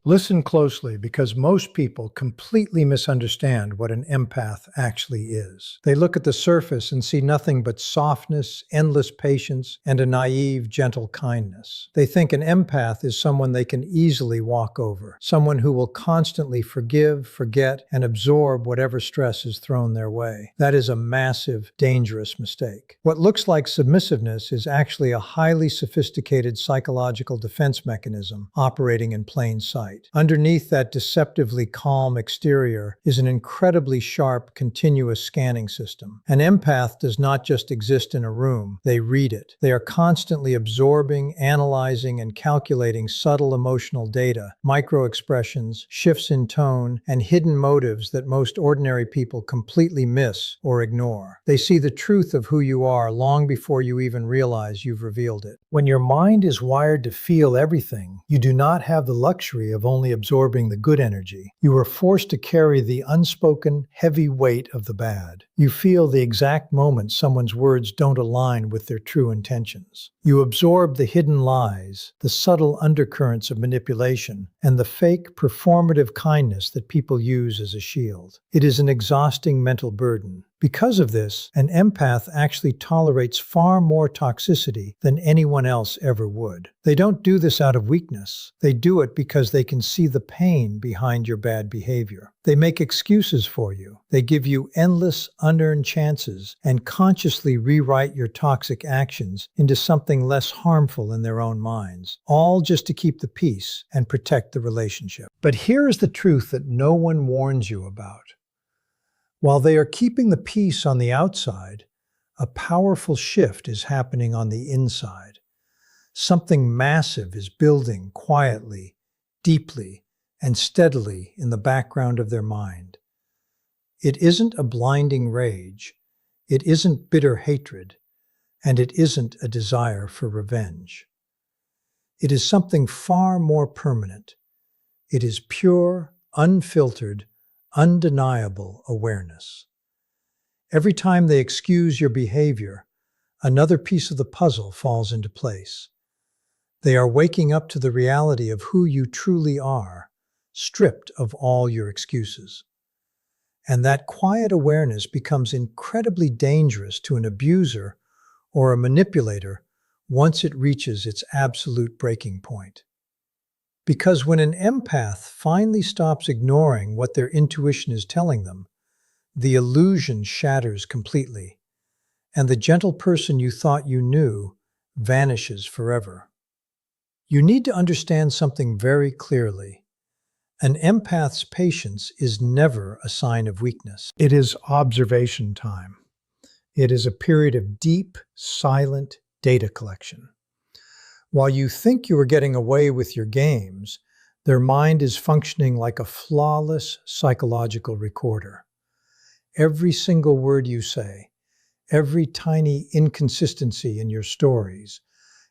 Listen closely because most people completely misunderstand what an empath actually is. They look at the surface and see nothing but softness, endless patience, and a naive, gentle kindness. They think an empath is someone they can easily walk over, someone who will constantly forgive, forget, and absorb whatever stress is thrown their way. That is a massive, dangerous mistake. What looks like submissiveness is actually a highly sophisticated psychological defense mechanism operating in plain sight. Underneath that deceptively calm exterior is an incredibly sharp, continuous scanning system. An empath does not just exist in a room, they read it. They are constantly absorbing, analyzing, and calculating subtle emotional data, micro-expressions, shifts in tone, and hidden motives that most ordinary people completely miss or ignore. They see the truth of who you are long before you even realize you've revealed it. When your mind is wired to feel everything, you do not have the luxury of only absorbing the good energy. You are forced to carry the unspoken, heavy weight of the bad. You feel the exact moment someone's words don't align with their true intentions. You absorb the hidden lies, the subtle undercurrents of manipulation, and the fake, performative kindness that people use as a shield. It is an exhausting mental burden. Because of this, an empath actually tolerates far more toxicity than anyone else ever would. They don't do this out of weakness. They do it because they can see the pain behind your bad behavior. They make excuses for you. They give you endless, unearned chances and consciously rewrite your toxic actions into something less harmful in their own minds, all just to keep the peace and protect the relationship. But here is the truth that no one warns you about. While they are keeping the peace on the outside, a powerful shift is happening on the inside. Something massive is building quietly, deeply, and steadily in the background of their mind. It isn't a blinding rage, it isn't bitter hatred, and it isn't a desire for revenge. It is something far more permanent. It is pure, unfiltered, undeniable awareness. Every time they excuse your behavior, another piece of the puzzle falls into place. They are waking up to the reality of who you truly are, stripped of all your excuses. And that quiet awareness becomes incredibly dangerous to an abuser or a manipulator once it reaches its absolute breaking point. Because when an empath finally stops ignoring what their intuition is telling them, the illusion shatters completely, and the gentle person you thought you knew vanishes forever. You need to understand something very clearly. An empath's patience is never a sign of weakness. It is observation time. It is a period of deep, silent data collection. While you think you are getting away with your games, their mind is functioning like a flawless psychological recorder. Every single word you say, every tiny inconsistency in your stories,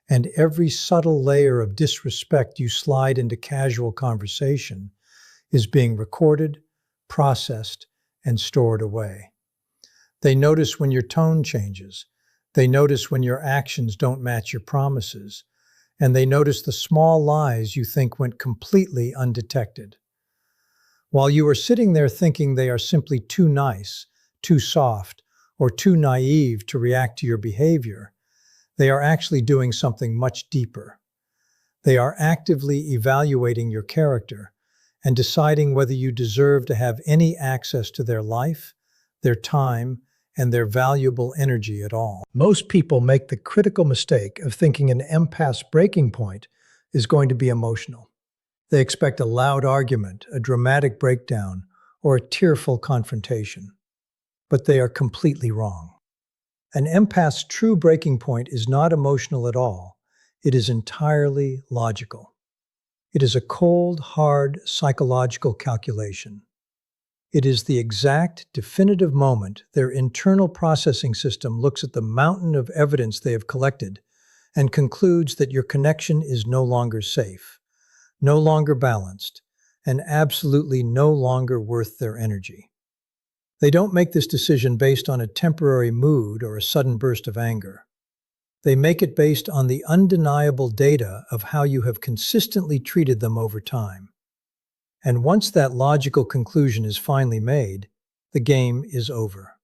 and every subtle layer of disrespect you slide into casual conversation is being recorded, processed, and stored away. They notice when your tone changes. They notice when your actions don't match your promises. And they notice the small lies you think went completely undetected. While you are sitting there thinking they are simply too nice, too soft, or too naive to react to your behavior, they are actually doing something much deeper. They are actively evaluating your character and deciding whether you deserve to have any access to their life, their time, and their valuable energy at all. Most people make the critical mistake of thinking an empath's breaking point is going to be emotional. They expect a loud argument, a dramatic breakdown, or a tearful confrontation. But they are completely wrong. An empath's true breaking point is not emotional at all. It is entirely logical. It is a cold, hard, psychological calculation. It is the exact, definitive moment their internal processing system looks at the mountain of evidence they have collected and concludes that your connection is no longer safe, no longer balanced, and absolutely no longer worth their energy. They don't make this decision based on a temporary mood or a sudden burst of anger. They make it based on the undeniable data of how you have consistently treated them over time. And once that logical conclusion is finally made, the game is over.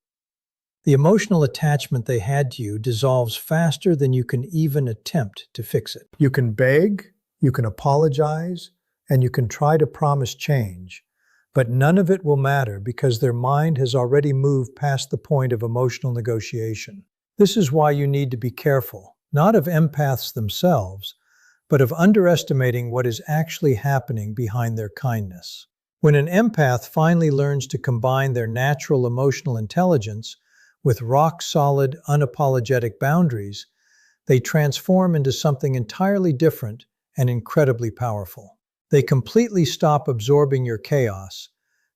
The emotional attachment they had to you dissolves faster than you can even attempt to fix it. You can beg, you can apologize, and you can try to promise change, but none of it will matter because their mind has already moved past the point of emotional negotiation. This is why you need to be careful, not of empaths themselves, but of underestimating what is actually happening behind their kindness. When an empath finally learns to combine their natural emotional intelligence with rock-solid, unapologetic boundaries, they transform into something entirely different and incredibly powerful. They completely stop absorbing your chaos,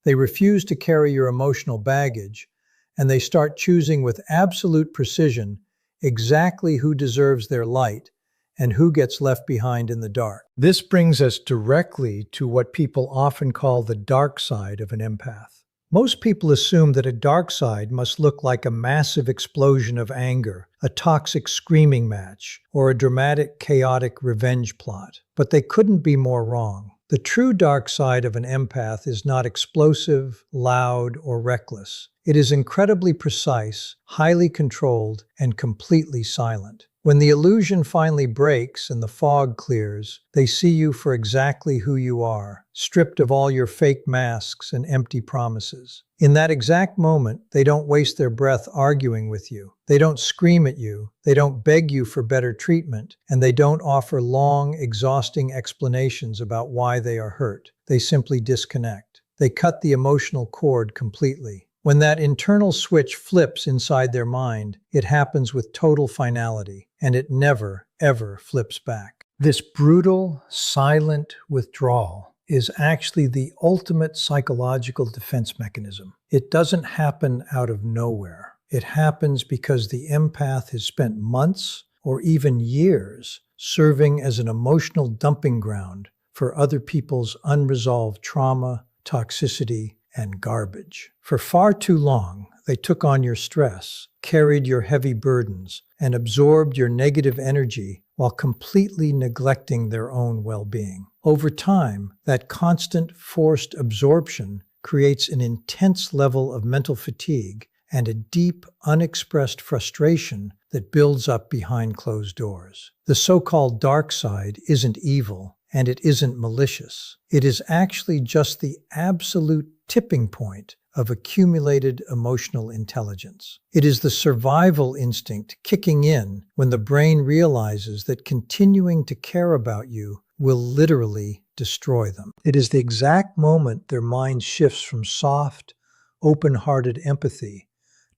they refuse to carry your emotional baggage, and they start choosing with absolute precision exactly who deserves their light and who gets left behind in the dark. This brings us directly to what people often call the dark side of an empath. Most people assume that a dark side must look like a massive explosion of anger, a toxic screaming match, or a dramatic, chaotic revenge plot. But they couldn't be more wrong. The true dark side of an empath is not explosive, loud, or reckless. It is incredibly precise, highly controlled, and completely silent. When the illusion finally breaks and the fog clears, they see you for exactly who you are, stripped of all your fake masks and empty promises. In that exact moment, they don't waste their breath arguing with you. They don't scream at you, they don't beg you for better treatment, and they don't offer long, exhausting explanations about why they are hurt. They simply disconnect. They cut the emotional cord completely. When that internal switch flips inside their mind, it happens with total finality, and it never, ever flips back. This brutal, silent withdrawal is actually the ultimate psychological defense mechanism. It doesn't happen out of nowhere. It happens because the empath has spent months or even years serving as an emotional dumping ground for other people's unresolved trauma, toxicity, and garbage. For far too long, they took on your stress, carried your heavy burdens, and absorbed your negative energy while completely neglecting their own well-being. Over time, that constant forced absorption creates an intense level of mental fatigue and a deep, unexpressed frustration that builds up behind closed doors. The so-called dark side isn't evil, and it isn't malicious. It is actually just the absolute tipping point of accumulated emotional intelligence. It is the survival instinct kicking in when the brain realizes that continuing to care about you will literally destroy them. It is the exact moment their mind shifts from soft, open-hearted empathy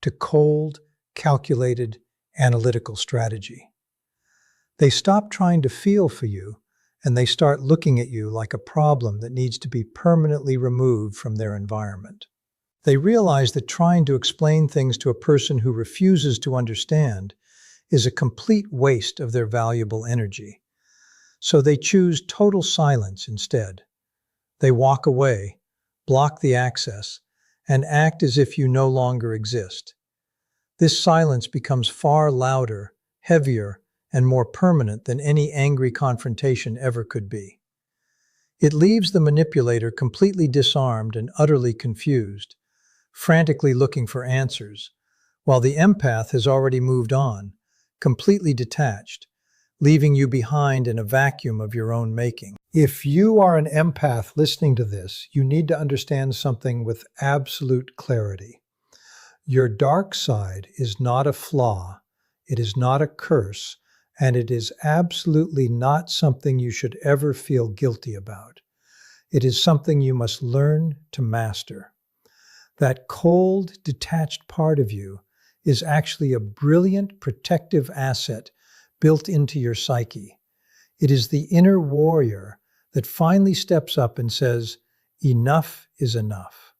to cold, calculated, analytical strategy. They stop trying to feel for you, and they start looking at you like a problem that needs to be permanently removed from their environment. They realize that trying to explain things to a person who refuses to understand is a complete waste of their valuable energy. So they choose total silence instead. They walk away, block the access, and act as if you no longer exist. This silence becomes far louder, heavier, and more permanent than any angry confrontation ever could be. It leaves the manipulator completely disarmed and utterly confused, frantically looking for answers, while the empath has already moved on, completely detached, leaving you behind in a vacuum of your own making. If you are an empath listening to this, you need to understand something with absolute clarity. Your dark side is not a flaw, it is not a curse, and it is absolutely not something you should ever feel guilty about. It is something you must learn to master. That cold, detached part of you is actually a brilliant protective asset built into your psyche. It is the inner warrior that finally steps up and says, "Enough is enough."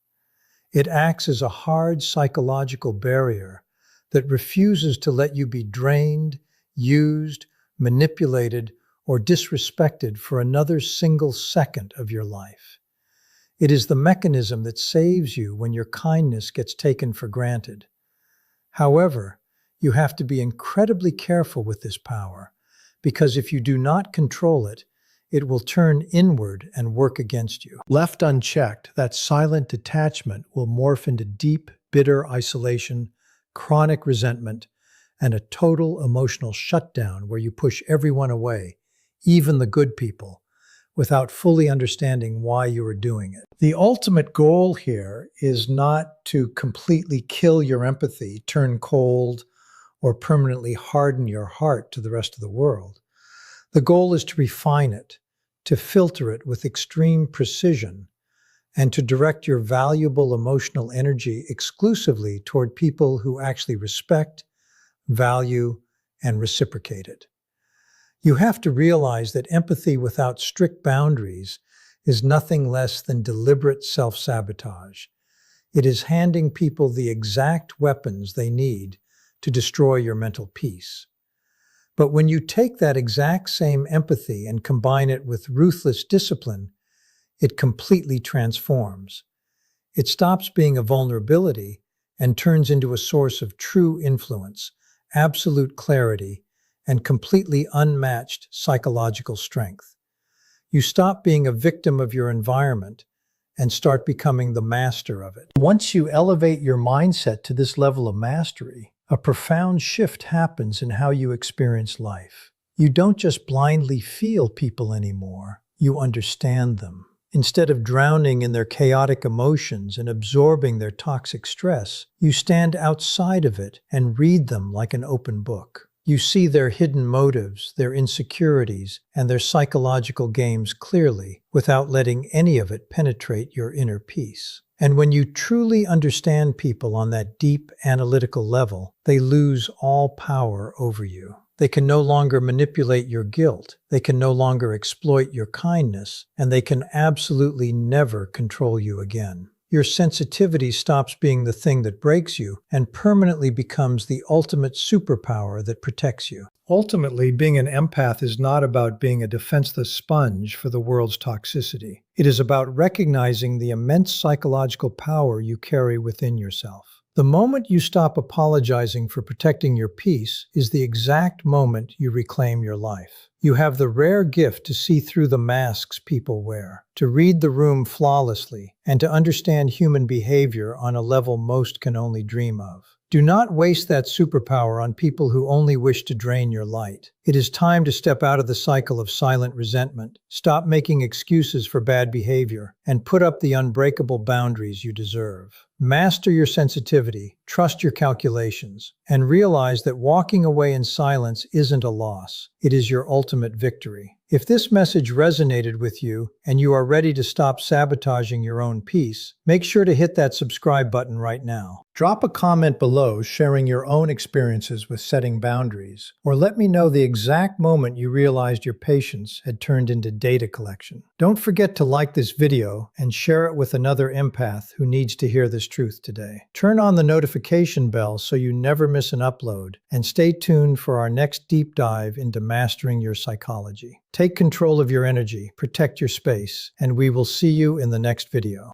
It acts as a hard psychological barrier that refuses to let you be drained, used, manipulated, or disrespected for another single second of your life. It is the mechanism that saves you when your kindness gets taken for granted. However, you have to be incredibly careful with this power, because if you do not control it, it will turn inward and work against you. Left unchecked, that silent detachment will morph into deep, bitter isolation, chronic resentment, and a total emotional shutdown where you push everyone away, even the good people, without fully understanding why you are doing it. The ultimate goal here is not to completely kill your empathy, turn cold, or permanently harden your heart to the rest of the world. The goal is to refine it, to filter it with extreme precision, and to direct your valuable emotional energy exclusively toward people who actually respect, value, and reciprocate it. You have to realize that empathy without strict boundaries is nothing less than deliberate self-sabotage. It is handing people the exact weapons they need to destroy your mental peace. But when you take that exact same empathy and combine it with ruthless discipline, it completely transforms. It stops being a vulnerability and turns into a source of true influence, absolute clarity, and completely unmatched psychological strength. You stop being a victim of your environment and start becoming the master of it. Once you elevate your mindset to this level of mastery, a profound shift happens in how you experience life. You don't just blindly feel people anymore, you understand them. Instead of drowning in their chaotic emotions and absorbing their toxic stress, you stand outside of it and read them like an open book. You see their hidden motives, their insecurities, and their psychological games clearly, without letting any of it penetrate your inner peace. And when you truly understand people on that deep analytical level, they lose all power over you. They can no longer manipulate your guilt, they can no longer exploit your kindness, and they can absolutely never control you again. Your sensitivity stops being the thing that breaks you and permanently becomes the ultimate superpower that protects you. Ultimately, being an empath is not about being a defenseless sponge for the world's toxicity. It is about recognizing the immense psychological power you carry within yourself. The moment you stop apologizing for protecting your peace is the exact moment you reclaim your life. You have the rare gift to see through the masks people wear, to read the room flawlessly, and to understand human behavior on a level most can only dream of. Do not waste that superpower on people who only wish to drain your light. It is time to step out of the cycle of silent resentment, stop making excuses for bad behavior, and put up the unbreakable boundaries you deserve. Master your sensitivity, trust your calculations, and realize that walking away in silence isn't a loss. It is your ultimate victory. If this message resonated with you and you are ready to stop sabotaging your own peace, make sure to hit that subscribe button right now. Drop a comment below sharing your own experiences with setting boundaries, or let me know the exact moment you realized your patience had turned into data collection. Don't forget to like this video and share it with another empath who needs to hear this truth today. Turn on the notification bell so you never miss an upload, and stay tuned for our next deep dive into mastering your psychology. Take control of your energy, protect your space, and we will see you in the next video.